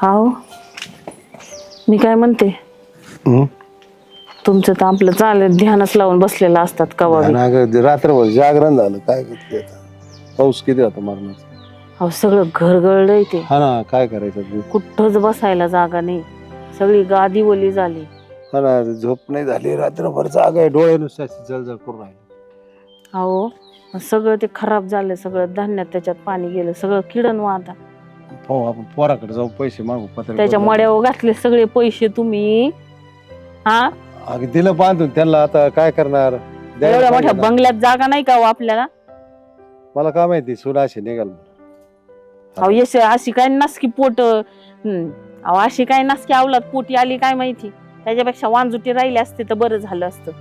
हाव मी काय म्हणते, तुमचं तर आपलं चालेल ध्यानच लावून बसलेलं असतात कवा बी. रात्रभर जागरण झालं काय करते आता. पाऊस किती होता मरणाचा. अहो सगळं घरगळलंय ते, हा ना काय करायचं. कुठंच बसायला जागा नाही, सगळी गादी ओली झाली. हा ना झोप नाही झाली रात्रभर जागा आहे, डोळे नुसते जळजळ करून राहिले. अहो सगळं ते खराब झालं, सगळं धान्यात त्याच्यात पाणी गेलं, सगळं किडन आता. हो आपण पोराकडे जाऊ पैसे मागू पत्र. त्याच्या मड्यावर घातले सगळे पैसे तुम्ही. हा अगं दिलं बांधून त्यांना, आता काय करणार. एवढ्या मोठ्या बंगल्यात जागा नाही का हो आपल्याला. मला काय माहिती सुना अशी निघाल. अहो यश अशी काय नसकी पोट, अहो अशी काय नसकी अवलाद पोटी आली काय माहिती. त्याच्यापेक्षा वांजुटी राहिली असते तर बरं झालं असतं.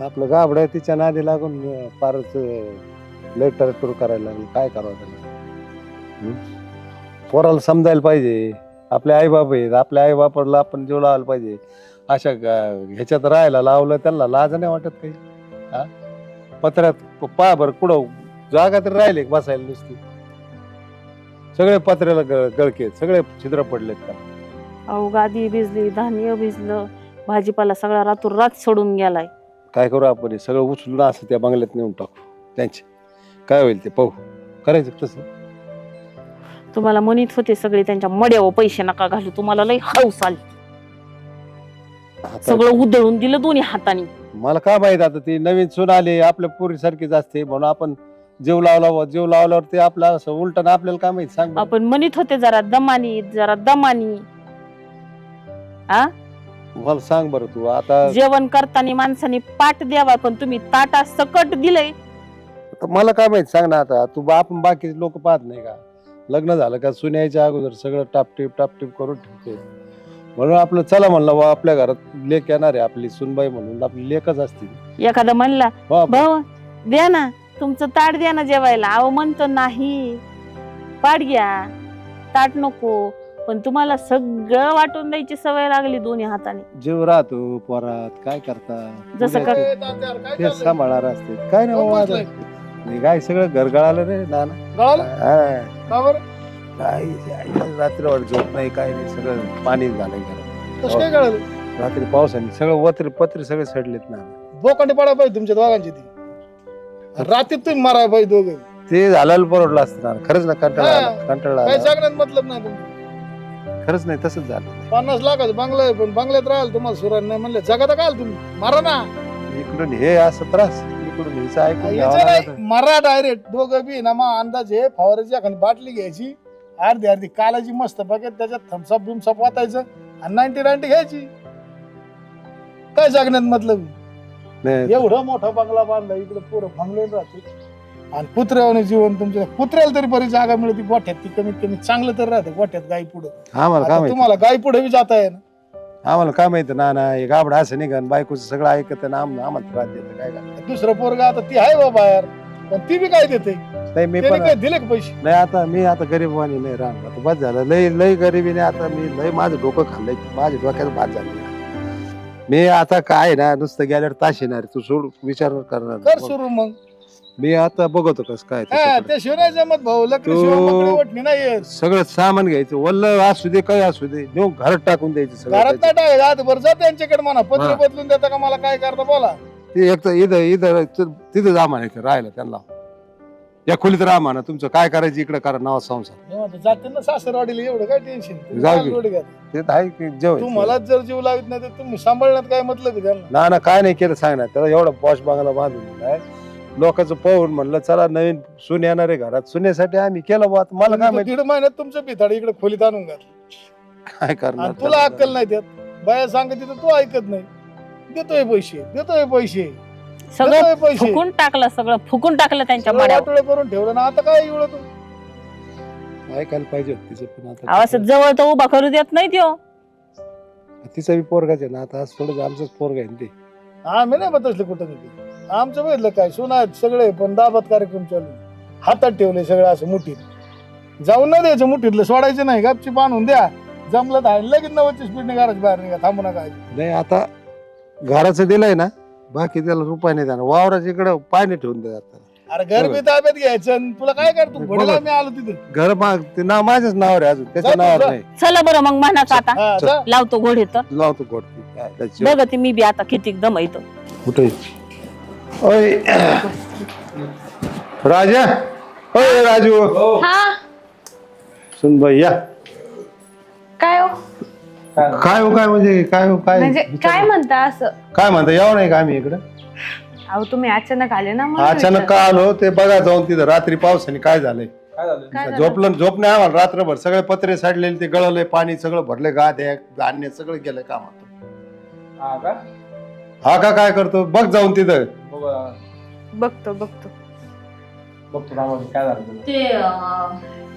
आपलं गाबड तिच्या नादी लागून फारच लेटर टूर करायला लागली. काय करावं त्याला. पोराला समजायला पाहिजे आपले आई बाप आहेत, आपल्या आई बापाला आपण जीव लावायला पाहिजे. अशा ह्याच्यात राहायला लावलं त्यांना लाज नाही वाटत काही. हा पत्र्यात पा बर कुठं जागा तर राहिले बसायला नुसती. सगळे पत्र्याला गळके, सगळे छिद्र पडलेत का. अहो गादी भिजली, धान्य भिजलं, भाजीपाला सगळा रातोरात सोडून गेलाय. काय करू आपण, सगळं उचलून असं त्या बंगल्यात नेऊन टाकू. त्यांचे काय होईल ते पाहू. करायचं तसं. तुम्हाला म्हणत होते सगळे त्यांच्या मड्यावर पैसे नका घालू, तुम्हाला लई हौस आली. सगळं उधळून दिलं दोन्ही हाताने. मला काय माहित आता ती नवीन सून आली आपल्या पोरी सारखीच असते म्हणून आपण जीव लावला. जीव लावल्यावर ते आपलं असं उलट ना आपल्याला काय माहित सांग. आपण म्हणत होते जरा दमानी जरा दमानी. आ मला सांग बरं तू आता. जेवण करताना माणसाने पाठ द्यावा, पण तुम्ही ताटा सकट दिलंय. मला काय माहित सांग ना आता तू. आपण बाकीचे लोक पाहत नाही का, लग्न झालं का सुन्याच्या अगोदर सगळं टापटीप करून ठेवते. म्हणून आपलं चला म्हणलं बा आपल्या घरात लेक येणार आहे, आपली सुनबाई म्हणून आपली लेकच असते. एखादा म्हणला भाऊ द्या ना तुमचं ताट द्या ना जेवायला, अहो म्हणतो नाही पाठ घ्या ताट नको. पण तुम्हाला सगळं वाटून द्यायची सवय लागली दोन्ही हाताने. जीव राहतो पोरात काय करता. जसं ते सांभाळणार असते काय नाही. काय सगळं घर गळालं रे नाना. रात्रभर झोप नाही काय नाही, सगळं पाणी झालंय घरात. रात्री पावसाने सगळं पत्रे सगळे सडलेत ना. बोकांडी पडा पाहिजे तुमच्या दोघांची ती. रात्री तुम्ही माराय पाहिजे दोघे. ते झालं परवडलं असतं ना. खरंच ना कंटाळा काही जगण्यात मतलब नाही तुमचं. खरंच नाही तसंच झालं. 50 लाखाचं बंगला आहे, पण बंगल्यात राहाल तुम्हाला सुरान नाही म्हणले जगात काय तुम्ही मारा ना. इकडून हे असं त्रास, इकडून हिचं ऐकून घ्यावं लागतं. मारा डायरेक्ट दोघं बी ना. मग अंदाज हे फवाराची एखादी बाटली घ्यायची अर्धी कालाची मस्त बघत त्याच्यात थम्सअप बिमसअप वाटायचं आणि 90 घ्यायची. काय जगण्यात मतलब. एवढं मोठा बंगला बांधला इकडे पुरं बंगले राहते आणि कुत्र्यावाने जीवन. तुमच्या कुत्र्याला तरी बरी जागा मिळते गोठ्यात, ती कमीत कमी चांगलं तर राहतं गोठ्यात गाई पुढे. तुम्हाला गाई पुढे बी जाता येईल. आम्हाला काय माहिती ना हे गाबडा असं निघन बायकोचं सगळं ऐकत ना आम्हाला त्रास देतं काय का. दुसरं पोरगा आता ती आहे बाबा यार, पण ती बी काय देते. नाही मी पण काय दिले का पैसे नाही. आता मी आता गरीबवाणी नाही राहणार. आता बस झालं लय गरिबीने. आता मी लय माझं डोकं खाल्लंय, माझ्या डोक्यात भात झालं. मी आता काय ना नुसतं गेल्यावर ताश येणार. तू सोड विचार करणार कर सुरू. मग मी आता बघतो कस काय ते शिवाय जमत भाऊ. लग्न नाही सगळं सामान घ्यायचं, वल्ल असू दे काय असू दे, नेऊन घरात टाकून द्यायचं सगळं. घरात नाही टाकायचं. बरं जा त्यांच्याकडे म्हणा पत्र बदलून देता का मला काय करता बोला. ते एक तर इथं तिथं जा म्हणायचं राहायला त्यांना. या खोलीत राहा म्हणा, तुमचं काय करायचं इकडे करा नाव संसार. जाते ना सासरवाडीला, एवढं काय टेन्शन. ते आहे की जेवण. तुम्हाला जर जीव लावित नाही तर तुम्ही सांभाळण्यात काय मतलब त्यांना. ना काय नाही केलं सांग ना. त्याला एवढा पॉश बंगला बांधून दिलाय लोकांचं पाहून. म्हणलं चला नवीन सून येणार आहे घरात, सुनेसाठी आम्ही केलं बात. मला काय माहिती 1.5 महिन्यात तुमचं पिथाड इकडे खोलीत आणून घातलं. काय करणार. तुला अक्कल नाही त्यात. बाया सांगत तू ऐकत नाही. देतोय पैसे सगळं फुकून टाकलं, सगळं फुकून टाकलं त्यांच्या मड्यावर करून ठेवलं ना. आता काय एवढं तू ऐकायला पाहिजे तिचं. पण आता असं जवळ तर उभा करू देत नाही त्यो. तिचा बी पोरगाच आहे ना. आता आज थोडं आमचंच पोरगा आहे ते. आम्ही नाही बदलले कुठं नाही. आमचं बघितलं काय सुना सगळे पण दाबात कार्यक्रम चालू. हातात ठेवले सगळं असं मुठीत. जाऊन नाही द्यायचं मुठीतलं, सोडायचं नाही. गपची बांधून द्या. जमलं तर लगेच 90 स्पीडने घराच्या बाहेर निघा, थांबू नका. नाही आता घराचं दिलंय ना, बाकी त्याला रुपये नाही देणार. वावराच्या इकडे पाणी ठेवून द्या. अरे घर बी ताब्यात घ्यायचं आणि तुला काय कर तू घोड्याला मी आलो तिथं घर ते नाव माझ्याच नावावर आहे अजून त्याच्या जा तू, नावावर जा. नाही चला बरं मग म्हणाच आता हा, जा. लावतो घोडे तर लावतो गोड बघते मी बी आता किती दम येतो. कुठे ओय राजा ओय राजू हा सुन बाई या काय हो काय हो काय म्हणजे काय हो काय म्हणजे काय म्हणता असं काय म्हणता यावं नाही का आम्ही इकडं अहो तुम्ही अचानक आले ना म्हणून अचानक विचारलं. का आलो ते बघा जाऊन तिथं रात्री पावसाने काय झालंय काय झालं? झोप नाही आम्हाला रात्रभर सगळे पत्रे साडलेले ते गळले पाणी सगळं भरले गाद्या धान्य सगळं गेलं कामात हा का काय करतो बघ जाऊन तिथं बघतो ते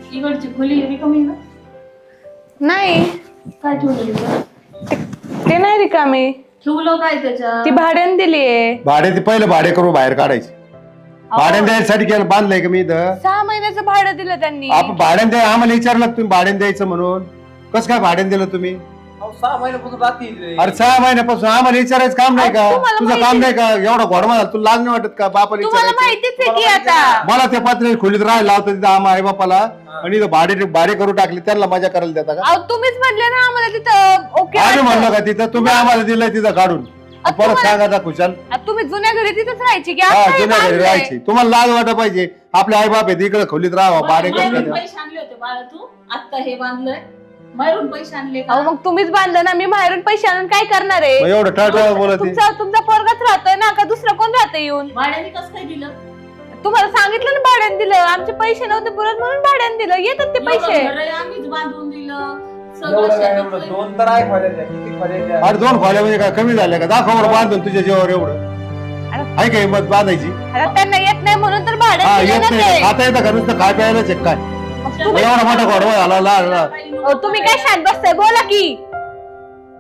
इकडची खोली रिकामी ना नाही काय ठेवलं ते नाही रिकामी ठेवलं काय त्याच्या ती भाड्याने दिलीये भाडे ते पहिले भाडे करून बाहेर काढायचे भाड्याने द्यायसाठी केलं बांधलंय का मी इथं 6 महिन्याचं भाडं दिलं त्यांनी आपण भाड्याने द्या आम्हाला विचारलं तुम्ही भाड्याने द्यायचं म्हणून कसं काय भाड्याने दिलं तुम्ही 6 महिन्यापासून राहतील अरे 6 महिन्यापासून आम्हाला विचारायचं काम नाही का तुम्हाला तुझं काम नाही का एवढा घोडमा झाला तुला लाज नाही वाटत का बापाला तुम्हाला विचारायचं माहितीच आहे की आता मला त्या पात्र खोलीत राहायला लावतं तिथं आम्हा आई बापाला आणि इथं भाडे करून टाकले त्यांना मजा करायला देता का अहो तुम्हीच म्हणले ना आम्हाला तिथं ओके आम्ही वाटतं. म्हणलो का तिथं तुम्ही आम्हाला दिलंय तिथं काढून परत सांगा जा खुशाल आता तुम्ही जुन्या घरी तिथंच राहायची की हा आता हे जुन्या घरी बांधलंय. राहायची तुम्हाला लाज वाटत पाहिजे आपले आई बाप आहेत इकडे खोलीत राहावं भाडे कसं बाहेरून द्या पैसे आणले होते बाळा तू आता हे बांधलंय बाहेरून पैसे आणले का अहो मग तुम्हीच बांधलं ना मी बाहेरून पैसे आणून काय करणार मग आहे एवढं टाटवा बोलत आहे. तुमचा पोरगाच राहतोय ना का दुसरं कोण राहतंय येऊन भाड्याने कसं काय दिलं तुम्हाला सांगितलं ना भाड्याने दिलं आमचे पैसे नव्हते पुरत म्हणून भाड्याने दिलं येतात ते पैसे एवढं घर आहे, आम्हीच बांधून दिलं सगळं शेतातलं. 2 तर आहे खोल्या किती खोल्या अरे 2 खोल्या म्हणजे काय कमी झाल्या का दाखव बांधून तुझ्या जेव्हा एवढं आहे का हिंमत बांधायची आता त्यांना येत नाही म्हणून तर हा भाड्याने दिलं येत ना नाही ते. आता येतं का नुसतं काय प्यायलाच आहे काय मग मग तुम्ही एवढा मोठा घोडवा झाला लहान अहो, तुम्ही काय शांत बसताय बोला की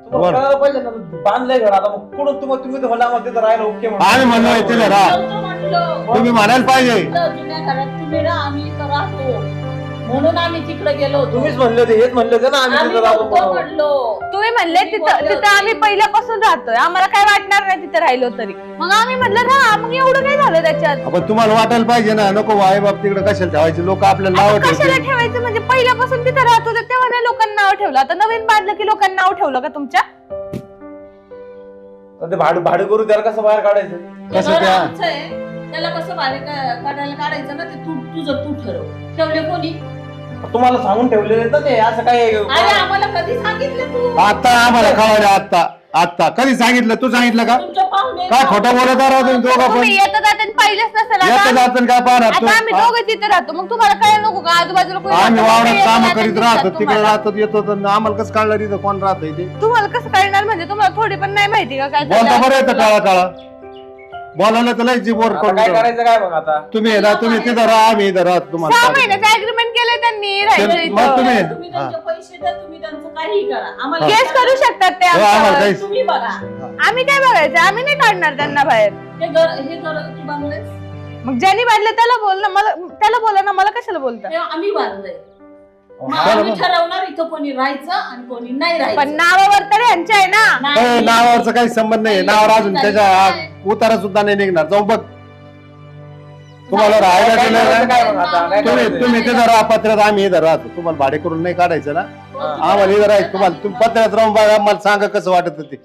तुम्हाला कळायला पाहिजे ना बांधलंय घर आता मग कुठून तुम्ही तर म्हणला मग तिथं राहायला ओके आम्ही म्हणलोय तिला राहा नव्हतं म्हटलं. तुम्ही म्हणायला पाहिजे म्हटलं, जुन्या घरात तुम्ही राहा आम्ही इथं राहतो म्हणून आम्ही तिकडे गेलो होतो तुम्हीच म्हणले होते हेच म्हणले होते ना आम्ही आम्ही तिथं राहतो नव्हतो म्हणून. म्हणलो तुम्ही म्हणले तिथं आम्ही पहिल्यापासून राहतोय आम्हाला काय वाटणार नाही तिथं राहिलो तरी मग आम्ही म्हटलं राहा मग एवढं काय झालं त्याच्यात आपण तुम्हाला वाटायला पाहिजे ना नको आई बाप तिकडे कशाला ठेवायचे लोक आपल्याला नाव आता कशाला ठेवतील ठेवायचं म्हणजे पहिल्यापासून तिथं राहत होते तेव्हा नाही लोकांना नाव ठेवलं आता नवीन बांधलं की लोकांना नाव ठेवलं का तुमच्या तर ते भाडं करू त्याला कसं बाहेर काढायचं ते कसं घर त्या- आमचं आहे. त्याला कसं बाहेर काढायला काढायचं ना ते तुझं तू ठरव ठेवले कोणी तुम्हाला सांगून ठेवलेले आहेत ना ते असं काय अरे आम्हाला कधी सांगितलं तू आता आम्हाला कळालं आता कधी सांगितलं तू सांगितलं का तुमच्या पाहुणे काय खोटं बोलत राहा तुम्ही दोघं पण तुम्ही येतं जातं पाहिलंच नसेल येतं आता जातं काय पाहणार आता आम्ही तू दोघं तिथे राहतो मग तुम्हाला काय नको का आजूबाजूला कोणी आम्ही राहतं? वावरात येतं काम जातं करीत दिसतात राहतो तिकडे तुम्हाला. राहतो येतो तर आम्हाला कसं कळणार इथं कोण राहतंय ते तुम्हाला कसं कळणार म्हणजे तुम्हाला थोडी पण नाही माहिती का काय बोलता चाललंय? बरं येतं काळा काळा बोलायला तर लय जीभ वर आता करून काय ठेवलं. करायचं काय मग आता तुम्ही आहे ना तुम्ही तिथं राहा आम्ही इथं राहतो 6 तुम्हाला महिन्याचं अग्रीमेंट केलंय त्यांनी राहिलं मग इथं. तुम्ही तुम्ही त्यांचे पैसे द्या तुम्ही त्यांचं काहीही करा आम्हाला केस करू शकतात ते हो, आम्हाला आमच्यावर. काहीच- तुम्ही बघा आम्ही काय बघायचं आम्ही नाही काढणार त्यांना बाहेर हे घर तू बांधलंयस मग ज्यांनी बांधलं त्याला बोल ना मला त्याला बोला ना मला कशाला बोलता हे आम्ही बांधलंय मग चला आम्ही मग. ठरवणार इथं कोणी राहायचं आणि कोणी नाही पण राहायचं नावावर तर यांचे आहे ना ए, नावावरचा काही संबंध नाही नावावर अजून त्याच्या उतारा सुद्धा नाही निघणार जाऊ बघ तुम्हाला राहायला काय दिलं करायचं ना काय मग आता काय तुम्ही करायचं? तुम्ही तिथं राहा पत्र्यात आम्ही इथं राहतो तुम्हाला भाडे करून नाही काढायचं ना आम्हाला इथं राहायचं तुम्हाला तुम्ही पत्र्यात राहून बघा आम्हाला सांगा कसं वाटत ते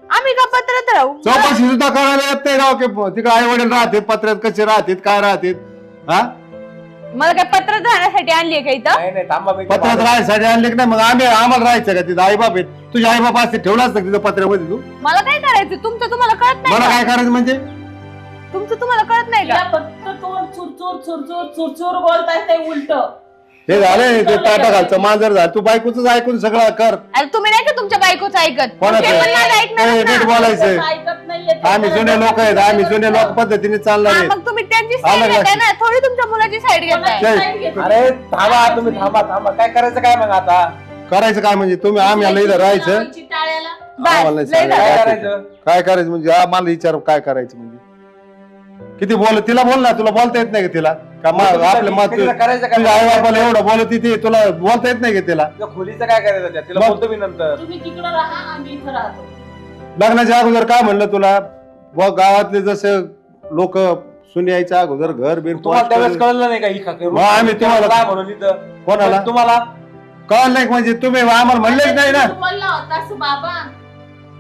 आम्ही का पत्रात राहू चौकशी सुद्धा करायला येत नाही राव की तिकडे आई वडील राहतात पत्र्यात कसे राहतात काय राहतात हा मला काय पत्रात राहण्यासाठी आणलीये का इथं नाही नाही थांबा मी पत्र्यात राहायसाठी आणले की नाही मग आम्हाला राहायचं का तिथं आई बाप आहेत तुझे आई बाप असते ठेवलं असतं का तिथं पत्र्यामध्ये तू मला काय करायचं तुमचं तुम्हाला कळत नाही मला का? काय करायचं म्हणजे तुमचं तुम्हाला कळत नाही का तिला फक्त तोंड चुरचूर बोलताय ते उलट हे झालंय ते टाटा घालचं मांजर झालं तू बायकोच ऐकून सगळं कर अरे तुम्ही नाही का तुमच्या बायकोचं ऐकत कोणाचं? ते पण नाही ऐकणार ए, नीट ना. बोलायचं ऐकत नाहीये ते. आम्ही जुने लोक आहेत आम्ही जुने लोक पद्धतीने चालणार हा, आहेत मग तुम्ही त्यांची आलं साईड घेताय लक्षात. ना थोडी तुमच्या मुलाची साईड घेताय कोणाची side घेतली? अरे थांबा तुम्ही थांबा काय करायचं काय मग आता करायचं काय म्हणजे तुम्ही आम्ही आलं इथं राहायचं लावायची टाळ्याला. आम्हाला नाही बस, लय सांगायचं. काय झालं. करायचं काय करायचं म्हणजे आम्हाला विचार काय करायचं म्हणजे किती बोल तिला बोल ना तुला बोलता येत नाही का तिला का आपलं मत तिला करायचं तुझ्या आई काय बापाला एवढं बोलत ती तुला बोलता येत नाही का तिला त्या खोलीचं काय करायचं त्या? तिला मग- बोलतो मी नंतर तुम्ही तिकडं राहा आम्ही इथं राहतो लग्नाच्या अगोदर काय म्हणलं तुला गावातले जसे लोक सुन यायच्या अगोदर घर बीर तुम्हाला त्यावेळेस कळलं नाही का ही खाके मग आम्ही तुम्हाला- काय म्हणून इथं कोणाला तुम्हाला कळलं नाही म्हणजे तुम्ही आम्हाला म्हणलेच नाही ना. बोलला होता असं बाबा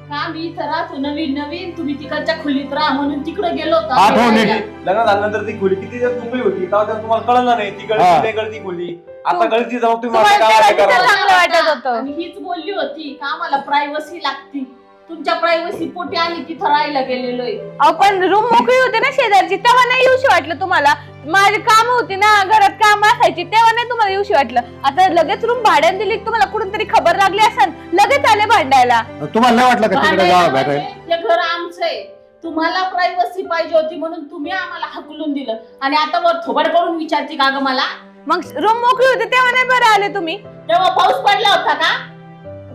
का मी इथं राहतो नवीन नवीन तुम्ही तिकडच्या खोलीत राहा म्हणून तिकडे गेलो होतो आठवण आम्ही आहे. राहायला. लग्न झाल्यानंतर ती खोली किती दिवस मुकली होती तेव्हा त्यात तुम्हाला कळलं नाही ती हा. गळती नाही गळती खोली आता गळती जाऊन तुम्ही तुम्हाला माझं काय तेव्हा करा तिथं चांगलं वाटत होतं. आणि हीच बोलली होती का आम्हाला प्रायव्हसी लागती तुमच्या प्रायव्हसी पोटी आली तिथं राहायला गेलेलो आहे. आपण रूम मोकळी होती ना शेजारची तेव्हा नाही येऊशी वाटलं तुम्हाला. माझी काम होती ना घरात काम असायची तेव्हा नाही तुम्हाला येऊशी वाटलं. आता लगेच रूम भाड्याने दिली तुम्हाला कुठून तरी खबर लागली असेल लगेच आले भांडायला. तुम्हाला नाही वाटलं का तिकडे भांडायला जावं म्हणजे भेटायला? हे घर आमचं आहे तुम्हाला प्रायव्हसी पाहिजे होती म्हणून तुम्ही आम्हाला हकलून दिलं आणि आता वर थोबड करून विचारते का ग मला मग रूम मोकळी होती तेव्हा नाही बरं आले तुम्ही. तेव्हा पाऊस पडला होता का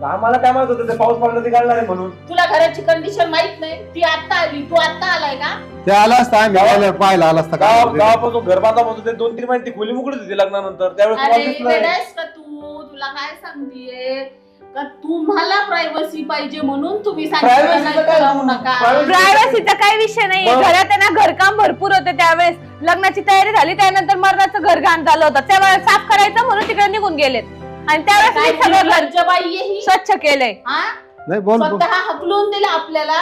आम्हाला काय माहित होतं ते पाऊस पडला ते कळणार आहे म्हणून तुला घराची कंडिशन माहित नाही ती आता आली तू आता आलाय का ते आला असता आम्ही आल्यावर पाहायला आला असता का? गावापासून घर बांधा होतं ते 2-3 महिने ती खोली मुकली होती लग्नानंतर त्यावेळेस अरे तुम्हाला दिसलं नाही. वेडायस का तू तुला काय सांगतेय का तुम्हाला प्रायव्हसी पाहिजे म्हणून तुम्ही Privacy सांगितलं चं काय? राहू नका Privacy- प्रायव्हसीचा काही विषय नाही. मग? घरात आहे ना घरकाम भरपूर होते त्यावेळेस लग्नाची तयारी झाली त्यानंतर मरणाचं घर घाण झालं होतं त्यावेळेस साफ करायचं म्हणून तिकडे निघून गेलेत आणि त्यावेळेस काय मी सगळं घर लज्जाबाई आहे ही? स्वच्छ केलंय. हा? नाही बोल बोल. स्वतः हकलून दिलं आपल्याला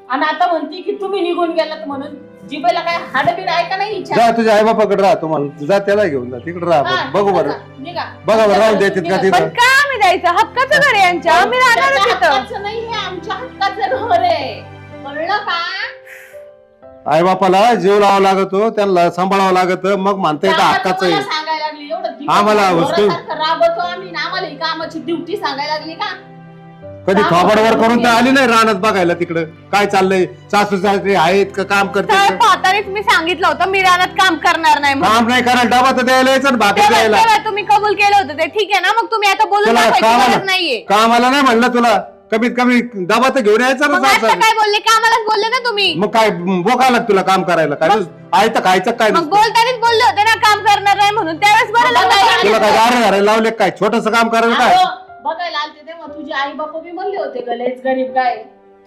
आणि आता म्हणती की तुम्ही निघून गेलात म्हणून जिबेला काय हाडबीड आहे का नाही हिच्या? जा तुझ्या आई बापाकडे राहा तुम्हाला जा त्याला घेऊन जा तिकडे राहा हा, बघू बरं निघा, निघा. बघा बरं राहून देतात का पण तिथं का आम्ही जायचं हक्काचं घर आहे यांच्या आम्ही राहणार त्याच्या तिथं. हक्काचं नाही हे आमच्या हक्काचं घर आहे कळलं का आई बापाला जीव लावावा लागतो त्यांना सांभाळावं लागत मग म्हणता येतं कामाचं हक्काचं मला आहे. सांगायला लागली एवढं दिवस आम्हाला वस्तू- ढोरासारखं राबवतो आम्ही आणि आम्हाला ही कामाची ड्युटी सांगायला लागली का कधी थोबाडवर करून तर आली नाही रानात बघायला तिकडं काय चाललंय सासू सासरे आहेत का काम करते तर पाहतानीच मी सांगितलं होतं मी रानात काम करणार नाही म्हणून. काम नाही करायला डबा तर द्यायला यायचं आणि भाकर तेव्हा द्यायला तेव्हा तुम्ही कबूल केलं होतं ते ठीक आहे ना मग तुम्ही आता बोलून तुला दाखवायची कामाला- गरज नाहीये. कामाला नाही म्हणलं तुला कमीत कमी डबा तर घेऊन यायचा ना मग आता सासू काय बोलले कामालाच बोलले ना तुम्ही. मग काय बोकायला तुला काम करायला काय आहे तर खायचं काय मग नुसतं? बोलतानीच बोलले होते ना काम करणार नाही म्हणून त्यावेळेस बरं मग लग्न काय- तुला काय दार घरायला लावले काय छोटस काम करायला काय अहो, बघायला आलते तेव्हा तुझी आई बापा बी म्हणले होते गलेच गरीब काय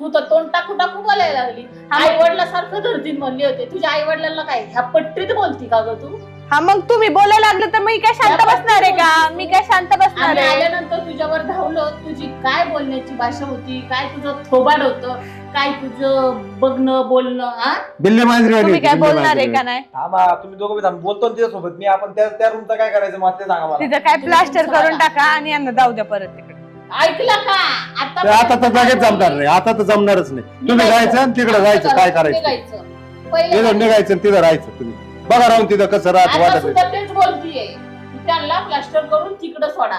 तू तर तोंड टाकू टाकू बोलायला लागली आई वडिलासारखं धरतीन म्हणले होते तुझ्या आई वडिलांना काय ह्या पट्टीत बोलती का ग तू हा मग तुम्ही बोलायला लागलं तर मी काय शांत बसणार आहे का मी काय शांत बसणार आम्ही आहे. आल्यानंतर तुझ्यावर धावलो तुझी काय बोलण्याची भाषा होती काय तुझं थोबाड होतं काय तुझं बघणं बोलणं हा बिल्ली मांजरी तुम्ही काय बोलणार आहे का नाही. थांबा तुम्ही दोघं बी थांबा. बोलतो ना तिच्यासोबत मी आपण त्या रूमचं काय करायचं मग ते सांगा मला तिथं काय प्लास्टर करून टाका आणि यांना जाऊ द्या परत तिकडे. ऐकलं का ते आता तर लगेच जमणार नाही आता तर जमणारच नाही तुम्ही जायचं आणि तिकडे जायचं काय करायचं तिथं निघायचं आणि तिथं राहायचं तुम्ही बघा राहून तिथं कसं राहत आता वाटत सुद्धा तेच बोलतीये त्यांना प्लास्टर करून तिकडं सोडा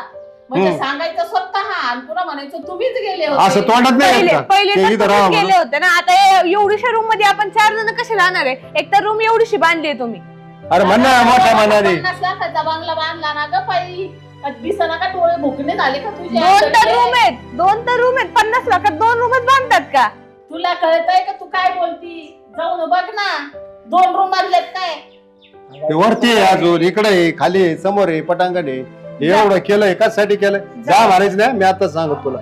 म्हणजे सांगायचं स्वतः आणि पुन्हा म्हणायचं तुम्हीच गेले होते असं तोंडात नाही येत पहिले का? पहिले ते तर इथं राहा तुम्हीच म्हणून. गेले होते ना आता एवढीशा रूम मध्ये आपण 4 जण कसे राहणार आहे. एक तर रूम एवढीशी बांधली तुम्ही. अरे म्हण ना मोठ्या मनाने 50 लाखाचा बांगला बांधला ना ग पायी दिसना का डोळे भुकणे झाले का तुझे 2 तर रूम आहेत 2 तर रूम आहेत 50 लाखात 2 रूमच बांधतात का. तुला कळतंय का तू काय बोलती जाऊन बघ ना 2 रूम बांधलेत काय ते वरती आहे अजून इकडे आहे खाली आहे समोर आहे पटांगण आहे हे एवढं केलंय कशासाठी केलंय जा मारायचं नाही मी आता सांगत तुला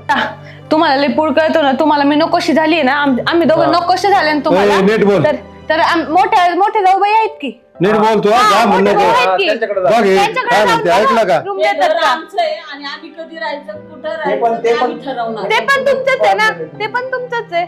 तुम्हाला लय पुढ कळतो ना तुम्हाला मी नकोशी झाली ना आम्ही दोघं नकोशी झाले ना तुम्हाला नीट बोल तर मोठे जाऊबाई आहेत की नीट बोल तू हा म्हणलं मोठे ते. भाऊ आहेत की? त्यांच्याकडे जा. बघ हे त्यांच्याकडे काय जाऊन म्हणते ऐकलं का रूम हे देतात घर का. आमचं आहे आणि आम्ही कधी राहायचं कुठं ते राहायचं पण- ते ते पण- आम्ही ठरवणार ते पण तुमचंच आहे ना ते पण तुमचंच आहे.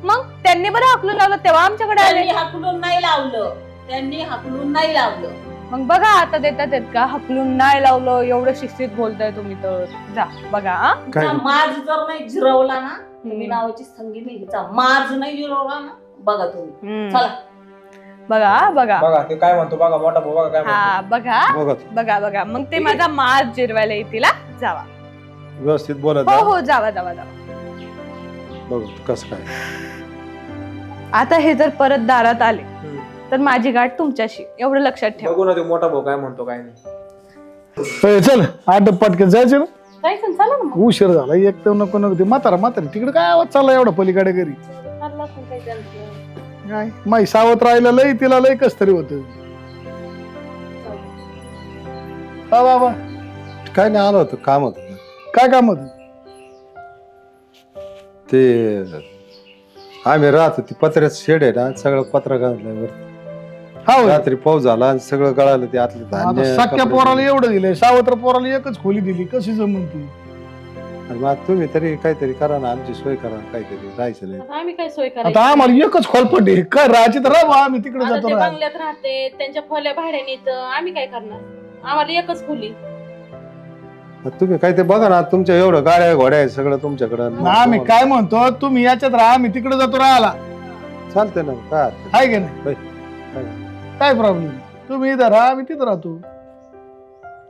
मग त्यांनी बरं हाकलून लावलं तेव्हा आमच्याकडे आले. त्यांनी हाकलून नाही लावलं त्यांनी हाकलून नाही लावलं मग बघा आता देतात आहेत का हकलून नाही लावलं एवढं शिस्तीत बोलताय तुम्ही तर जा बघा हा. काय हिचा माज जर नाही जिरवला ना मी नावाची संगीत नाही हिचा माज नाही जिरवला ना बघा तुम्ही चला बघा बघा बघा ते काय म्हणतो बघा मोठा भाऊ बघा काय म्हणतो हा बघा बघत बघा बघा मग ते माझा माज जिरवायला येतील हा. जावा व्यवस्थित बोलत हो जा. हो जावा जावा जावा. बघ कसं काय आता हे जर परत दारात आले हम्म. तर माझी गाठ तुमच्याशी एवढं लक्षात ठेवा. बघू ना ते मोठा भाऊ काय म्हणतो काय नाही ए, चल आठ पटकन जायचं ना काय सांग चला ना मग उशीर झाला एक तर नको नको ते म्हातारा तिकडे काय आवाज चालला एवढा पलीकडे घरी चाललं असेल काही त्यांचं. काय माई सावत्र राहिलं लय तिला लय कस तरी होत बाबा काय नाही आलं होतं काम होतं काय काम होत ते आम्ही राहतो ती पत्र्याचं शेड आहे ना सगळं पत्र घातलंय वरती होय. रात्री पाऊस झाला आणि सगळं गळालं ते आतलं आता धान्य सख्या कपडे. पोराला एवढं दिलंय, सावत्र पोराला एकच खोली दिली, कशी जमून ती? आणि मग तुम्ही तरी काहीतरी करा ना, आमची सोय करा काहीतरी, राहायचं नाही. आता आम्ही काय सोय आता करायची आम्हाला एकच खोलपट आहे, काय राहायची तर राहा, आम्ही तिकडे आता जातो ते राहायला. बंगल्यात राहते, त्यांच्या खोल्या भाड्याने येतं, आम्ही काय करणार? आम्हाला एकच खोली. मग तुम्ही काय ते बघा ना, तुमच्या एवढं गाड्या घोड्या आहे सगळं तुमच्याकडं. मग आम्ही काय म्हणतो, तुम्ही याच्यात राहा, आम्ही तिकडे जातो राहायला, चालतंय ना, काय हरकत नाही. आहे की नाही? होय. काय प्रॉब्लेम? तुम्ही इथं राहा, आम्ही तिथं राहतो.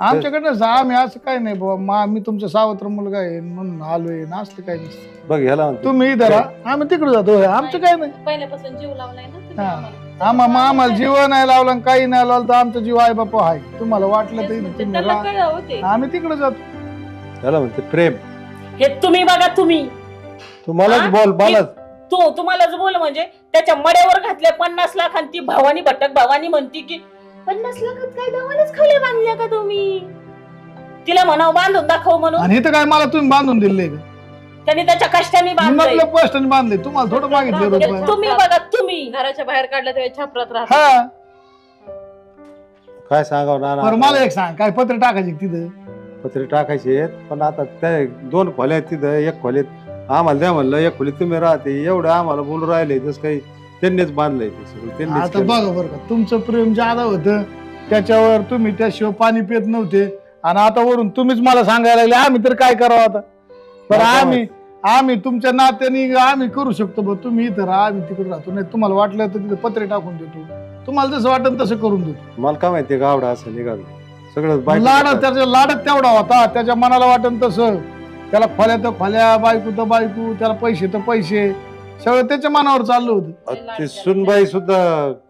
आमच्याकडनं जा, आम्ही असं काय नाही बाबा, मी तुमचा सावत्र मुलगा आहे म्हणून आलोय ना, असलं काय नसतं. बघ ह्याला म्हणतो. तुम्ही इथं राहा, आम्ही तिकडे जातो, आमचं काय नाही. पहिल्यापासून जीव लावलाय ना तुम्ही हा. आम्हाला. आम्हाला जीव नाही लावला आणि काही नाही लावलं तर आमचा जीव आई बापा आहे. तुम्हाला वाटलं तेच तर म्हणते, तुम्ही त्याला राहा, कळलं होते. आम्ही तिकडे जातो. ह्याला म्हणते प्रेम. हे तुम्ही बघा, तू मलाच हा? बोल, मलाच. तुम्हालाच बोल म्हणजे त्याच्या मड्यावर घातले 50 लाख आणि ती भवानी भटक भवानी म्हणती की 50 लाखात काय दवानेच खाली बांधल्या का तुम्ही? तिला म्हणावं बांधून दाखव म्हणून. आणि इथं काय मला तुम्ही बांधून दिले का? त्यांनी त्याच्या कष्टाने बांधलंय. आपल्या पोस्टाने बांधले, तुम्हाला थोडं मागितलं रुपये. तुम्ही बघा, तुम्ही घराच्या बाहेर काढलं तेव्हा छापरात राहत. हा, काय सांगावं बरं मला ना, एक सांग, काय पत्र टाकायचे का तिथं? पत्रे टाकायचे आहेत, पण आता त्या 2 खोल्या आहेत तिथं, एक खोलीत आम्हाला द्या म्हणलं, एक खोलीत तुम्ही राहते, एवढं आम्हाला बोलून राहिले जसं काही त्यांनीच बांधलंय ते सगळं, त्यांनीच आता केलं. बघा बरं का, तुमचं प्रेम ज्यादा होतं त्याच्यावर, तुम्ही त्याशिवाय पाणी पित नव्हते, आणि आता वरून तुम्हीच मला सांगायला लागले, आम्ही तर काय करावं आता? बरं काय आम्ही तुमच्या नात्याने आम्ही करू शकतो, बरं तुम्ही इथं राहा, आम्ही तिकडे राहतो. नाही तुम्हाला वाटलं तर तिथं पत्रे टाकून देतो, तुम्हाला जसं वाटेल तसं करून देतो. मला काय माहिती गावडा असं निघालं सगळं बायको लाड त्याच्या लाडच तेवढा होता, त्याच्या मनाला वाटेल तसं, त्याला खोल्या तर खोल्या, बायको तर बायको, त्याला पैसे तर पैसे, सगळं त्याच्या मनावर चाललं होतं. ते सुनबाई सुद्धा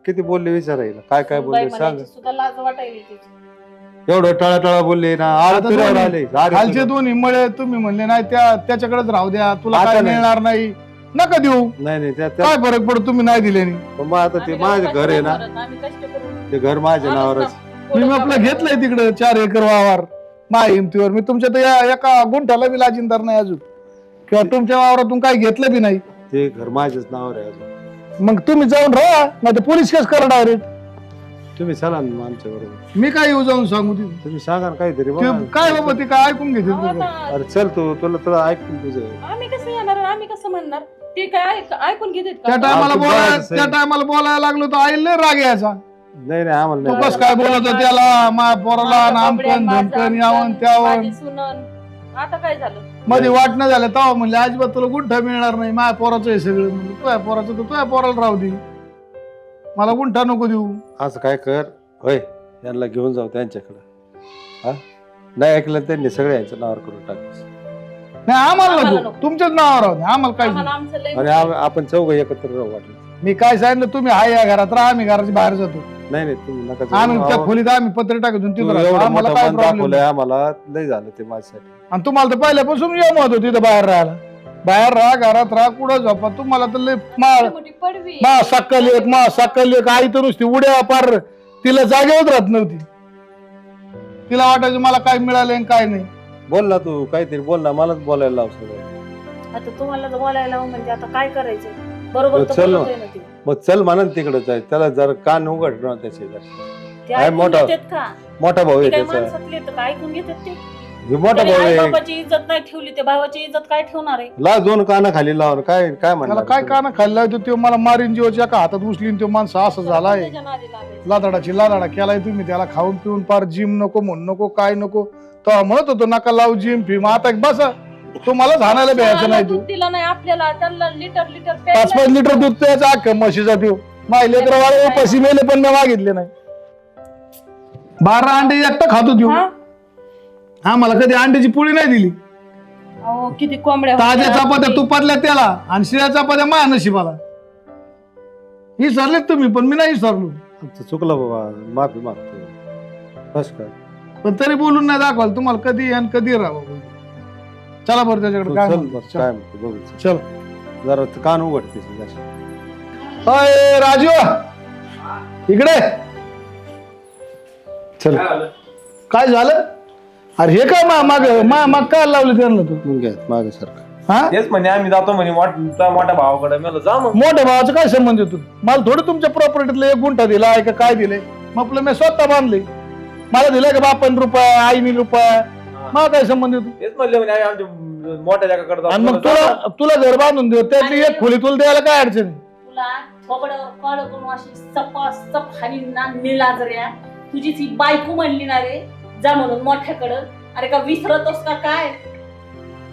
किती बोलले विचारायला, काय काय बोलले सांग. म्हणायची सुद्धा लाज वाटायली तिची. एवढं टळा बोलले ना, आता फिरावर दोन्ही- आले खालचे दोन्ही मळे तुम्ही म्हणले नाही त्याच्याकडेच राहू द्या, तुला आता काय नाही. मिळणार नाही, नका देऊ. नाही त्या काय फरक पडतो तुम्ही नाही दिले? पण मग आता ते आम्ही माझं लोकांचं घर आहे ना, नाही करत, आम्ही कष्ट करून ते घर माझ्या आलोच नावावरच. ना. मी आपलं घेतलंय तिकडे 4 एकर वावर माझ्या हिमतीवर. मी तुमच्या तर एका गुंठ्याला बी लाजिनदार नाही अजून, किंवा तुमच्या वावरातून काही घेतलं बी नाही. ते घर माझ्याच नावावर आहे अजून. मग तुम्ही जाऊन राहा, नाही तर पोलीस केस करा डायरेक्ट. तुम्ही चला ना आमच्या बरोबर, मी काय येऊ जाऊन सांगू ती तुम्ही सांगा ना काहीतरी ते बघा. काय बाबा, ते काय ऐकून घेतील अहो, तुझं? आता अरे चल तुला ऐकून तुझं. आम्ही कसं येणार, आम्ही कसं म्हणणार? ते काय ऐकून घेतात त्या का? टायमाला तू बोलायला बोलायचं आहे. त्या टायमाला बोलायला लागलो तर आईला लय राग यायचा. नाही आम्हाला तू नाही. कस काय बोलत होता त्याला, मा पोराला माझं नामकन बाबड्या, धमकन माझं यावन अंकन, त्यावन. माझी सुनन. आता काय झालं? मध्ये वाटणं झालं तेव्हा म्हणले अजिबात तुला गुंठा मिळणार नाही, माझ्या पोराचं आहे सगळं. म्हणलं तुझ्या पोराचं तर तुझ्या पोराला राहू दे, मला गुंठा नको देऊ. असं काय कर, होय यांना घेऊन जाऊ त्यांच्याकडे. हा नाही ऐकलं त्यांनी सगळे यांच्या नावावर करून टाकायचं. नाही आम्हाला आम्हाला नको, नको. तुमच्याच नावावर राहू दे, आम्हाला काय आम्हाला आमचं लय आणि आपण चौघ एकत्र राहू वाटलं. मी काय सांगितलं, तुम्ही हाय या घरात राहा, आम्ही घराच्या बाहेर जातो. नाही तुम्ही नका जाऊ. आम्ही त्या अहो, खोलीत आम्ही पत्र टाकून तू तिथं राहतो. एवढं आम्हाला मोठं काय मन प्रॉब्लेम दाखवलंय आम्हाला, लय झालं ते माझ्यासाठी. आणि तुम्हाला तर पहिल्यापासून यम होतो तिथं बाहेर राहायला. बाहेर राहा, घरात राहा, कुठं झोपा, तुम्हाला तर लय मोठी पडवी. साकल एक आई तर नुसती उड्या पार, तिला जागेवर राहत नव्हती. तिला वाटायचं मला काय मिळालं आणि काय नाही. बोल ना तू काहीतरी बोल ना, मलाच बोलायला लाव सगळं. आता तुम्हाला तर बोलायला म्हणजे आता काय करायचं? बरोबर तर चल ना. बोलतोय ना ते. मग चल म्हणा तिकडे जाय, त्याला जर कान उघड ना त्याचे जर. ते काय ऐकून मोठा- घेतात का? मोठा भाऊ ते आहे काय त्याचा, माणसातले तर काय ऐकून घेतात ते? हे मोठा त्याने भाऊ आई आहे. बापाची इज्जत नाही ठेवली, ते भावाची इज्जत काय ठेवणार आहे? ला 2 काना खाली लावून काय काय त्याला म्हणणार काय काना खाल्ला होतो तो, मला मारीन जीवाच्या एका हातात उचलीन तो माणसं असं झालाय. त्याच्या नादी लागायचं. लादाडा केलाय तुम्ही त्याला, खाऊन पिऊन पार जिम नको म्हणून नको काय नको, तेव्हा म्हणत होतो नका लावू जिम फिम. आता बसा, तुम्हाला झाडायला भ्यायचं नाही तू. दूध दिलं नाही आपल्याला, त्यांना लिटर 5-5 लिटर दूध प्यायचं अख्खं म्हशीचा देऊ. माझे लेकर वाळे उपाशी मेले पण मी मागितले नाही. 12 अंडे एकटं खातो देऊ. हा? आम्हाला कधी अंड्याची पोळी नाही दिली. अहो, किती कोंबड्या ताज्या होत्या. चपात्या तुपातल्या त्याला आणि शिळ्या चपात्या माझ्या नशिबाला. ही सरलेत तुम्ही, पण मी नाही सरलो. आमचं चुकलं बाबा, माफी मागतो बस काय. पण तरी बोलून नाही दाखवाल तुम्हाला कधी आणि कधी राहावं. चला बरं त्याच्याकडे तू काय चल म्हणतो. बस, काय म्हणतो बघू चल. चल जरा ते कान उघडते जरा. अय राजू इकडे चल. काय झालं? अरे हे काय माग काय लावलं त्यांना तू? मग घ्या मागे सारखं. हा तेच म्हणे आम्ही जातो म्हणे मोठ्या भावाकडे मला जा मग. मोठ्या भावाचा काय संबंध येतो मला थोडं तुमच्या प्रॉपर्टीतला 1 गुंठा दिला आहे का काय दिले मग आपलं मी स्वतः बांधले मला दिलाय का बापाने रुपया आईने रुपया मला काय संबंध येतो तेच म्हणले म्हणे आम्ही आमच्या मोठ्या जगाकडे आणि मग जातो. तुला घर बांधून देऊ त्यातली 1 खोली तुला द्यायला काय अडचण आहे? तुला थोबडं कळकून अशी सप हानी ना निलाजऱ्या तुझी ती बायको म्हणली ना रे जा म्हणून मोठ्याकडं अरे का विसरतोस का काय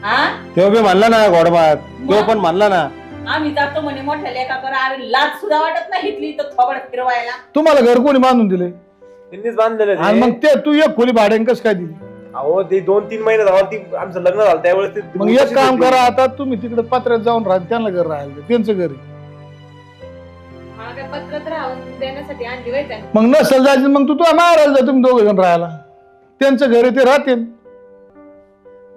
हा तो बी म्हणला ना गोडबात तो पण म्हणला ना आम्ही जातो म्हणे मोठ्या लेखाकडे अरे लाज सुद्धा वाटत नाही इथली तर थोबड फिरवायला तुम्हाला घर कोणी बांधून दिले त्यांनीच बांधलेलं आणि ते. मग ते तू 1 खोली भाड्याने कसं काय दिली अहो ते 2-3 महिने झाले ती आमचं लग्न झालं त्यावेळेस ते मग एक काम करा आता तुम्ही तिकडे पत्र्यात जाऊन राहा त्यांना घर राहायला द्या. त्यांचं घर आहे. मला काय पत्रात राहून देण्यासाठी आणली होय त्याने. मग नसेल जायचं मग तू तुला मारायला जा तुम्ही 2 जण राहायला त्यांचं घर आहे ते राहतील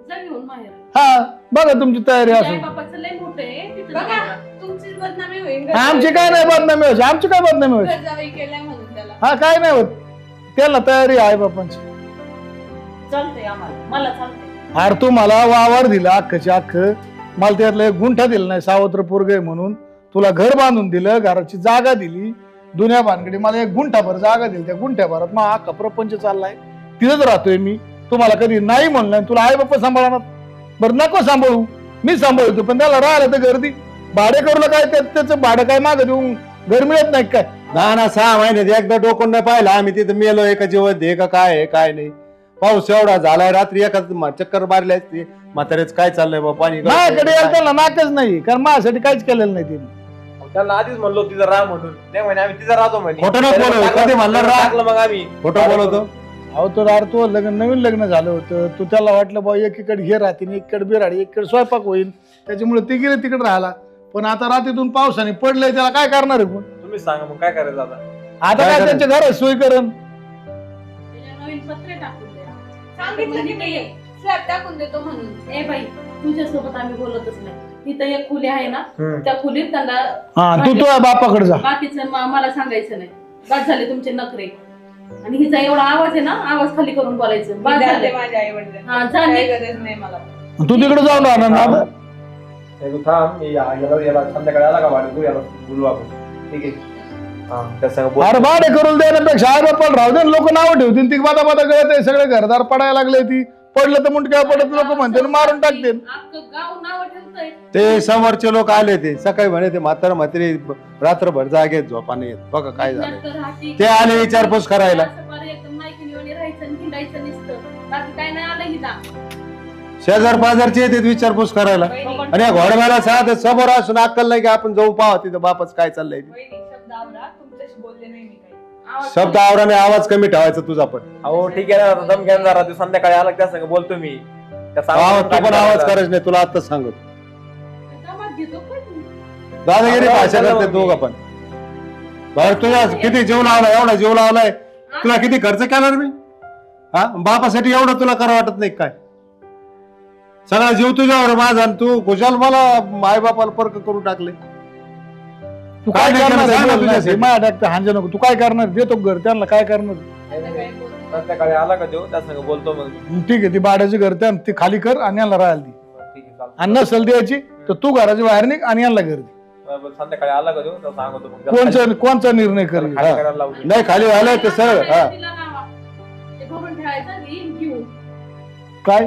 जा घेऊन माहेर हा बघा तुमची तयारी आई असेल बापाचं लय मोठं आहे तिथं बघा जाऊन राहा. तुमचीच बदनामी होईल आमची काय नाही बदनामी व्हायची आमची काय बदनामी व्हायची जावई केलाय म्हणून त्याला हा काय नाही होत त्याला तयारी आहे बापांची चालतंय आम्हाला मला चालतंय अरे तू मला वावर दिला अख्खच्या अख्ख मला त्यातला 1 गुंठा दिला नाही सावत्र पोरग आहे म्हणून तुला घर बांधून दिलं घराची जागा दिली दुनिया भानगडी मला 1 गुंठाभर जागा दिली त्या गुंठ्याभरात मग अख्खा प्रपंच चाललाय तिथंच राहतोय मी तुम्हाला कधी नाही म्हणलं तुला आई बाप्पा सांभाळणार बरं नको सांभाळू मी सांभाळतो पण त्याला राहिलं तर गर्दी भाडे करूला काय त्याचं भाडं काय मागं देऊन घर मिळत नाही काय ना 6 महिन्यात एकदा डोकून नाही पाहिलं आम्ही तिथं मेलो का जीवन दे का काय आहे काय नाही पाऊस एवढा झालाय रात्री एका चक्कर मारली असती म्हातारेच काय चाललंय बा पाणी माझ्याकडे यायला त्याला नाकच नाही कारण माझ्यासाठी काहीच केलेलं नाही त्यांनी त्यांना आधीच म्हणलो तिथं राह म्हणून नाही म्हणे आम्ही तिथं राहतो म्हणे खोटं नको बोलू, कधी म्हणलं राह? टाकलं मग आम्ही खोटं बोलवतो अहो तो यार तो नवीन लग्न झालं होतं तू त्याला वाटलं बा एकीकडे हे राहतील एकीकडे बिराडी एकीकडे स्वयंपाक होईल त्याच्यामुळे ते गेले तिकडे राहिला पण आता रात्रीतून पावसाने पडलंय त्याला काय करणार आहे पण तुम्ही सांगा मग काय करायचं आता आता काय त्यांच्या घरात सोय करण त्याच्या नवीन पत्रे टाकून द्या सांगितलं की मी स्लॅब टाकून देतो म्हणून ए बाई तुझ्यासोबत आम्ही बोलतच नाही इथं 1 खोली आहे ना हम्म. त्या खोलीत त्यांना हा तू तुझ्या बापाकडे जा बाकीचं मला सांगायचं नाही बाद झाले तुमचे नखरे आणि हिचा एवढा आवाज आहे ना आवाज खाली करून बोलायचं बाद झाले माझ्या आई वडील हा झाले गरज नाही मला तू तिकडे जाऊन राहणार ना आता हे तू थांब याला संध्याकाळी आला का भाडे याला बोलू आपण ठीक आहे हा त्या संग बोल. अरे भाडे करून देण्यापेक्षा आई बापाला राहू दे लोक नावं ठेवतील ती बादा बादा गळत आहे सगळे घरदार पडायला लागले ती पडलं तर मुंडक्या पडत लोक म्हणते मारून टाकतील अख्खं गाव नाव ठेवतंय ते समोरचे लोक आले ते सकाळी म्हणे ते म्हातारी रात्रभर जागेत झोपा नाही येत बघा काय झालं ते आले विचारपूस करायला एकदम नाईकिनीवाणी राहायचं आणि हिंडायचं नुसतं बाकी काय नाही आलं हिला शेजार पाजारचे येतात विचारपूस करायला आणि या घोडव्याला साध समोर असून अक्कल नाही की आपण जाऊ पाहा तिथं बापच काय चाललंय ते. शब्द आवरा तुमच्याशी बोलले नाही मी काही शब्द आवराने आवाज कमी ठेवायचा तुझा पण अहो ठीक आहे ना दम घ्या जरा तू संध्याकाळी आला की त्या संग बोलतो मी त्या तू पण आवाज करायच नाही तुला आताच सांगत दामात घेतो काय तू दादागिरी भाषा करते दोघं पण बाहेर तुझा किती जीव लावलाय एवढा जीव लावलाय तुला किती खर्च केला रे मी हा बापासाठी एवढं तुला करा वाटत नाही काय सगळा जीव तुझ्यावर माझा आणि तू खुशाल मला आई बापाला परक करून टाकले तू काय काय नाही करणार केलं, सांग ना आहे? तुझ्यासाठी. माझ्या टाकतं हांजे नको तू काय करणार देतो घर त्यांना काय करणार संध्याकाळी आला का देऊ त्या संग बोलतो मग मी. ठीक आहे ती भाड्याची घर त्या ती खाली कर आणि यांना राहायला दी ठीक आहे चालतं. आणि नसेल द्यायची तर तू घराच्या बाहेर निघ आणि यांना घर दे बरं, संध्याकाळी आला का देऊ तर सांगतो मग कोणचा निर्णय करेल खाली करायला लावू दे. नाही खाली व्हायला ते सरळ हा तिला नावा. ते भरून ठेवायचं आणि येईन घेऊन काय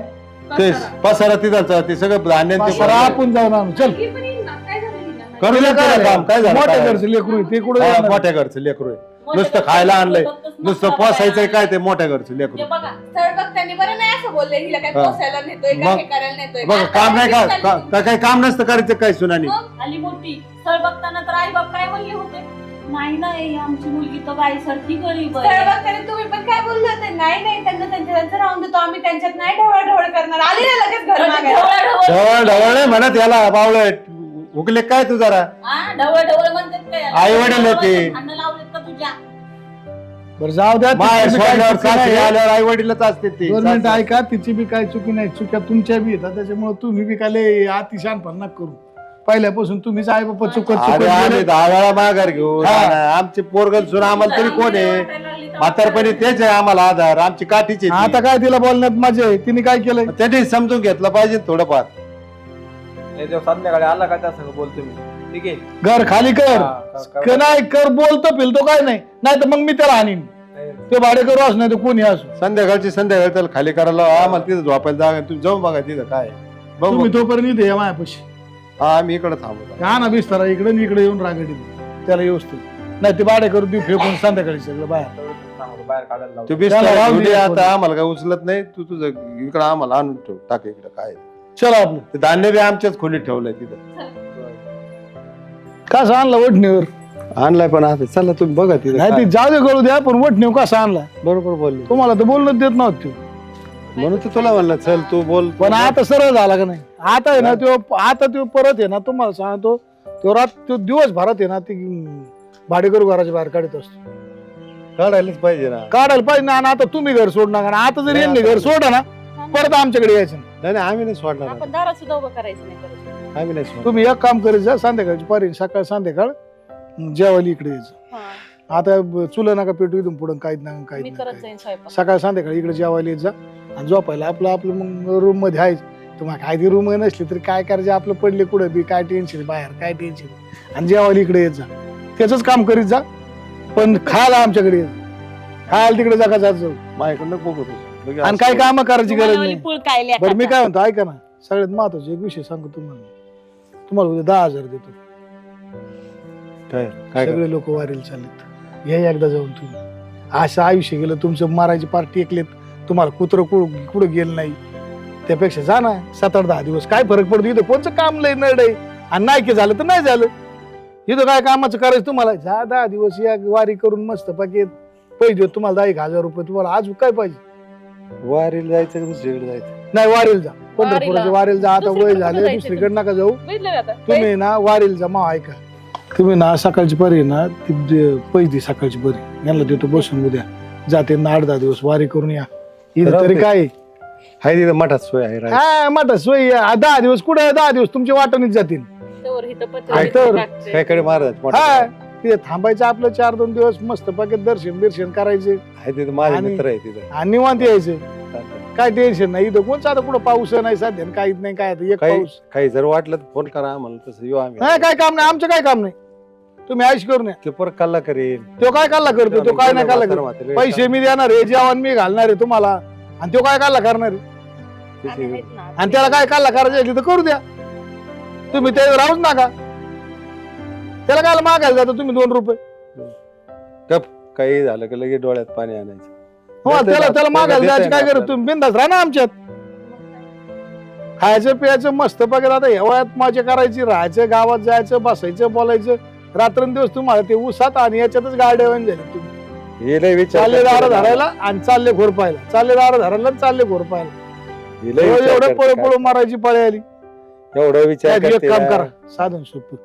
ते कसारा. पसारा तिथं ते सगळं धान्य ते बरं, आपण जाऊन आणू चल ही पण येईन ना. काय झालं हिला? करू दे तिला काम काय झालं मोठ्या काय? घरचं लेकरू आहे, ते कुठे हा, मोठ्या घरचं लेकरू आहे नुसतं खायला आणलंय नुसतं पोसायचंय काय ते मोठ्या घरचं लेकरू बघा स्थळ बघताना बरं नाही असं बोलले हिला काय हा. पोसायला नेतोय का मग- हे करायला नेतोय बघ काम नाही का काही काम नसतं करायचं काय सुनानी आली मोठी स्थळ बघताना तर आई बाप काय म्हणले होते नाही नाही आमची मुलगी तर बाईसारखी गरीब स्थळ आहे बघताना तुम्ही पण काय बोलले होते नाही नाही त्यांना त्यांचं राहून देतो आम्ही त्यांच्यात नाही ढवळ करणार आली ना लगेच घर मागायला ढवळ ढवळ नाही म्हणत याला बावळ हुकले काय तू जरा ढवळ ढवळ म्हणतात काय आई वडील होते. भांडणं लावलेत का तुझ्या बरं जाऊ द्या बाहेर तिची बी काय सोडल्यावर चुकी सासरी नाही. आल्यावर आई वडीलच असते ते दोन मिनिटं ऐका तिची बी काय चुकी नाही चुक्या तुमच्या बी येतात त्याच्यामुळे तुम्ही बी काय लय अतिशान फन्नाक करू पहिल्यापासून तुम्हीच आई बाप्पा चुकत अरे चुकत आम्ही गेले. 10 वेळा माघार घेऊ हा. आमचे पोरगल सुना आम्हाला तरी कोण आहे म्हातारपणी तेच आहे आम्हाला आधार आमची काठीचे आता काय तिला बोलण्यात मजा आहे तिने काय केलंय त्यांनी समजून घेतलं पाहिजे थोडंफार नाही तो संध्याकाळी आला का त्या संग बोलतो मी. ठीक आहे. घर खाली कर हा, नाही कर, बोलतो फिरतो काय नाही तर मग मी त्याला आणीन. ते भाडे करू असं नाही तर कोणी असो. संध्याकाळी त्याला खाली करायला लावा. आम्हाला तिथं झोपायला जागा, तुम्ही जाऊन बघा तिथं काय आहे. बघू. तुम्ही तोपर्यंत इथे या मायापाशी. हा आम्ही इकडे थांबतो. हा ना बिस्तारा इकडे आणि इकडे येऊन रागडी त्याला व्यवस्थित. नाही ते भाडे करू देऊ फेकून संध्याकाळी सगळं बाहेर. बाहेर काढायला लावतो. तू बेस्ट त्याला राहू दे. आता आम्हाला काय उचलत नाही. तू तुझं इकडं आम्हाला आणून ठेव. टाक इकडं काय आहे. चला आपलं ते धान्य बी आमच्याच खोलीत ठेवलंय तिथं. कसा आणला वटणीवर? आणलाय पण आता चला तुम्ही बघा तिथं नाही काय. ते जाऊ दे कळू द्या, पण वटणीवर कसा आणला? बरोबर बोलले. तुम्हाला तर बोलणं देत नव्हतं ते. म्हणून तर तुला म्हणलं चल तू बोल. पण आता सरळ झाला का नाही? आता आहे ना तो परत आहे ना, तुम्हाला सांगतो तो दिवसभरात आहे ना ती भाडेकरू घराच्या बाहेर काढत असतो. काढायलाच पाहिजे ना. काढायला पाहिजे ना. आणि आता तुम्ही घर सोडणार का? आता जर यांनी घर सोडा ना परत आमच्याकडे यायचं नाही. नाही आम्ही नाही सोडणार. आपण दारात सुद्धा उभं करायचं नाही परत. आम्ही नाही सोडणार. तुम्ही एक काम करीत जा, संध्याकाळची पारी सकाळ संध्याकाळ जेवायला इकडे यायचं. हा, आता चुलं नका पेटू, इथून पुढं काहीच नका मी काहीच करत नाही. जाईन स्वयंपाक. सकाळ संध्याकाळी इकडे जेवायला येत जा आणि झोपायला आपलं मग रूम मध्ये आहे. तुम्हाला काय ती रूम नसली तरी काय करायचं, आपलं पडले कुठं बी काय टेन्शन बाहेर काय टेन्शन. आणि जेवायला इकडे येत जा, त्याच काम करीत जा. पण खायला आमच्याकडे येत जा. खायला तिकडे जा का जात जाऊ. माझ्याकडनं बघू तू. आणि काय काम करायची गरज नाही. पुळ काय बरं मी काय म्हणतो ऐका ना, सगळ्यात महत्वाचा एक विषय सांगतो तुम्हाला उद्या 10,000 देतो. काय सगळे लोक वारीला चाललेत, हे एकदा जाऊन तुम्ही. असं आयुष्य गेलं तुमचं, मारायची पार्टी ऐकलेत, तुम्हाला कुत्रं कुठं गेलं नाही. त्यापेक्षा जा ना 7-8-10 दिवस, काय फरक पडतो. इथं कोणचं काम लय नड आहे. आणि नाही की झालं तर नाही झालं. इथं काय कामाचं करायचं तुम्हाला. जा 10 दिवस या वारी करून मस्त पाकिट पैसे तुम्हाला 10,000 रुपये. तुम्हाला आज काय पाहिजे? वारीला जायचं का दुसरीकडे जायचं? नाही वारीला जा, पंढरपुराच्या वारीला जा. आता वय दुसरीकडे झाले, जायचं दुसरीकडे नका जाऊ. बघितलं का आता? तुम्ही ना वारीला जा. मग ऐका, तुम्ही ना सकाळची परी ना ती पैसे सकाळची परी यांना देतो बसून. उद्या जाते ना 8-10 दिवस वारी करून या. इथं राहू तरी दे. काय हाय तिथं मठात सोय आहे राहायची. हा मठ सोय 10 दिवस कुठे 10 दिवस तुमच्या वाटणीच जातील. त्यावर इथं पत्र काय तर? टाकते. काय कडे महाराज हा तिथे थांबायचं आपलं 4-2 दिवस मस्त पाकिट दर्शन करायचे आहे तिथं माझे आणि- मित्र आहे तिथं. आणि निवांत यायचं. काय टेन्शन नाही. इथं कोणचं आता कुठं पाऊस नाही सध्या आणि काहीच नाही. काय आता एक काही पाऊस काही जर वाटलं तर फोन करा आम्हाला, तसं येऊ आम्ही. नाही. काय काम नाही आमचं, काय काम नाही. तुम्ही आयुष करून या. ते परत कल्ला करेल. तो काय कल्ला करतो? तो काय नाही कल्ला करतो. पैसे मी देणार आहे, जेवण मी घालणार आहे तुम्हाला, आणि तो काय कल्ला करणार आहे? आम्ही आहेत ना. आणि त्याला काय कल्ला करायचं तर करू द्या. तुम्ही ते राहूच नका. त्याला काय मागायला जाता तुम्ही 2 रुपये? काही झालं की लगेच डोळ्यात पाणी आणायचं. हो त्याला मागायला जायची काय गरज? तुम्ही बिंदास राहा ना आमच्यात. खायचं प्यायचं मस्त बघत. आता एवढ्यात मजा करायची, राहायचं, गावात जायचं, बसायचं, बोलायचं रात्रंदिवस. तुम्हाला ते उसात आणि याच्यातच गाड्यावर झाले तुम्ही. हे लय विचार चालले दारा करते धरायला आणि चालले घोरपायला, चालले दारा धरायला आणि चालले घोरपायला. हे लय विचार एवढं करते पळ काय. पळ मारायची पळे आली. एवढं विचार त्यात एक करते काम ना. करा, साधन सोपं.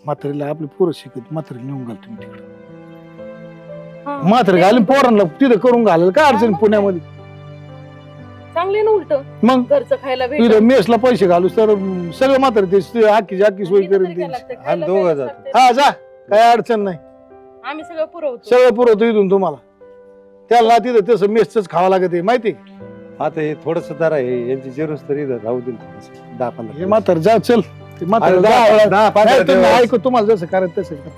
म्हातारीला आपली पोरं शिकत, म्हातारी नेऊन घाल तुम्ही तिकडे. हा. म्हातारी घालून पोरांना तिथं करून घालेल काय अडचण पुण्यामध्ये. चांगले ना उलट मग घरचं खायला तिथं भेटतं. मेसला पैसे घालू तर सगळं म्हातारी ते आखी सोय इथं तरी करेल काय ते. लागतं? आम्ही खायला दोघं प्यायला जातो. लागतं. हा जा, काय अडचण नाही. आम्ही सगळं पुरवतो. सगळं पुरवतो इथून तुम्हाला. त्याला तिथं तसं मेसच खावं लागत आहे माहिती आहे? आता हे थोडस जरा आहे यांची जेरूस तरी राहू दे थोडंसं. 10-15 हे म्हातार जा चल. ते म्हातारं अरे दहा वेळा- 10-15 नाही, तुम्ही दिवस. ऐकू, तुम्हाला जसं करायचं तसं करा.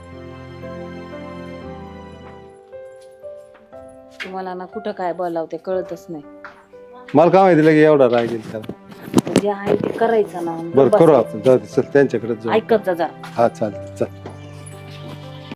तुम्हाला ना कुठं काय बोलावं ते कळतच नाही. मला काय माहिती लगे एवढा राग येईल त्याला. जे आहे ते करायचं ना. बरं करू बसायचं. आपण. जाऊ दे चल त्यांच्याकडे जाऊ. ऐकत जा जरा. हा चालेल चल.